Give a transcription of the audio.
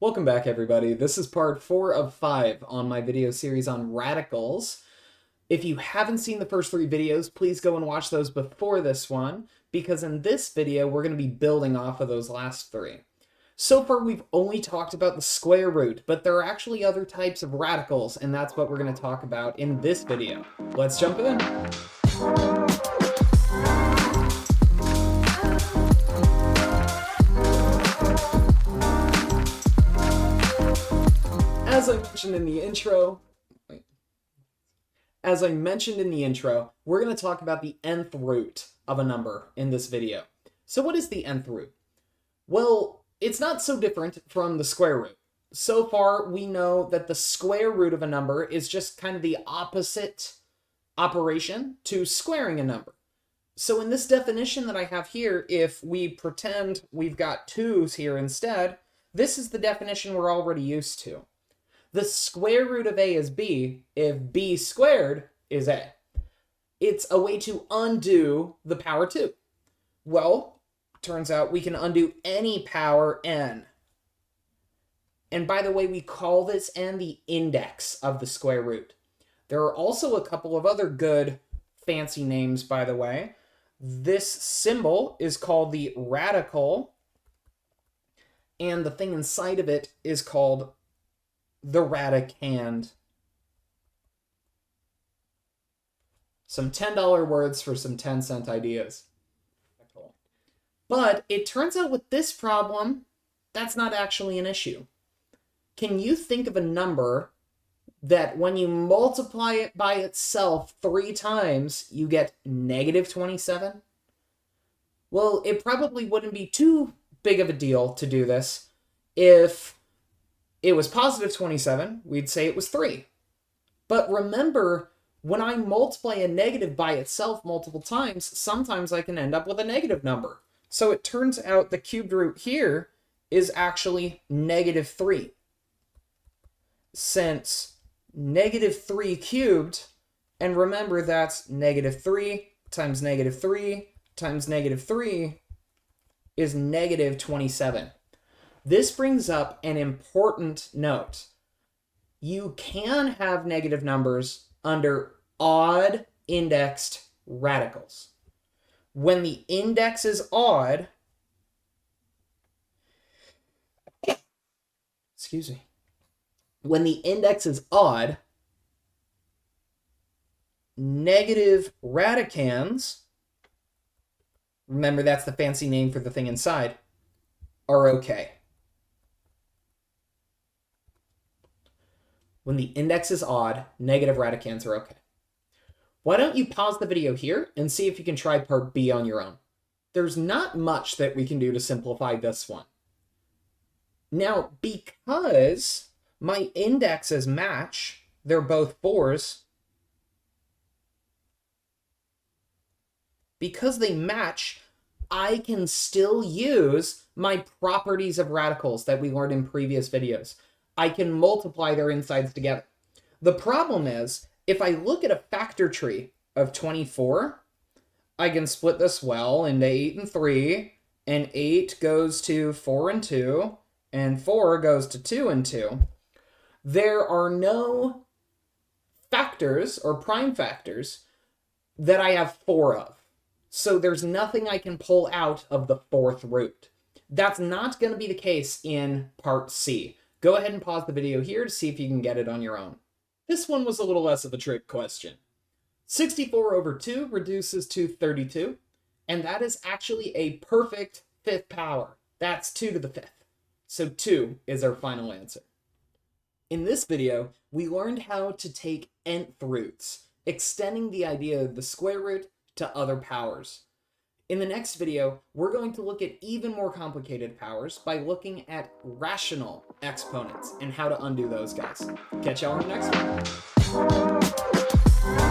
Welcome back, everybody. This is part 4 of 5 on my video series on radicals. If you haven't seen the first 3 videos, please go and watch those before this one, because in this video, we're going to be building off of those last 3. So far, we've only talked about the square root, but there are actually other types of radicals, and that's what we're going to talk about in this video. Let's jump in. As I mentioned in the intro, we're going to talk about the nth root of a number in this video. So what is the nth root? Well, it's not so different from the square root. So far, we know that the square root of a number is just kind of the opposite operation to squaring a number. So in this definition that I have here, if we pretend we've got 2's here instead, this is the definition we're already used to. The square root of a is b if b squared is a. It's a way to undo the power 2. Well, turns out we can undo any power n. And by the way, we call this n the index of the square root. There are also a couple of other good fancy names, by the way. This symbol is called the radical, and the thing inside of it is called the radicand. Some $10 words for some 10-cent ideas. But it turns out with this problem, that's not actually an issue. Can you think of a number that when you multiply it by itself 3 times, you get negative 27? Well, it probably wouldn't be too big of a deal to do this. If it was positive 27, we'd say it was 3. But remember, when I multiply a negative by itself multiple times, sometimes I can end up with a negative number. So it turns out the cubed root here is actually negative 3. Since negative 3 cubed, and remember that's negative 3 times negative 3 times negative 3 is negative 27. This brings up an important note. You can have negative numbers under odd indexed radicals. When the index is odd, when the index is odd, negative radicands, remember that's the fancy name for the thing inside, are okay. When the index is odd, negative radicands are okay. Why don't you pause the video here and see if you can try part B on your own. There's not much that we can do to simplify this one. Now, because my indexes match, they're both 4's, because they match, I can still use my properties of radicals that we learned in previous videos. I can multiply their insides together. The problem is, if I look at a factor tree of 24, I can split this well into 8 and 3, and 8 goes to 4 and 2, and 4 goes to 2 and 2. There are no factors or prime factors that I have 4 of. So there's nothing I can pull out of the 4th root. That's not going to be the case in part C. Go ahead and pause the video here to see if you can get it on your own. This one was a little less of a trick question. 64 over 2 reduces to 32, and that is actually a perfect 5th power. That's 2 to the 5th. So 2 is our final answer. In this video, we learned how to take nth roots, extending the idea of the square root to other powers. In the next video, we're going to look at even more complicated powers by looking at rational exponents and how to undo those guys. Catch y'all in the next one.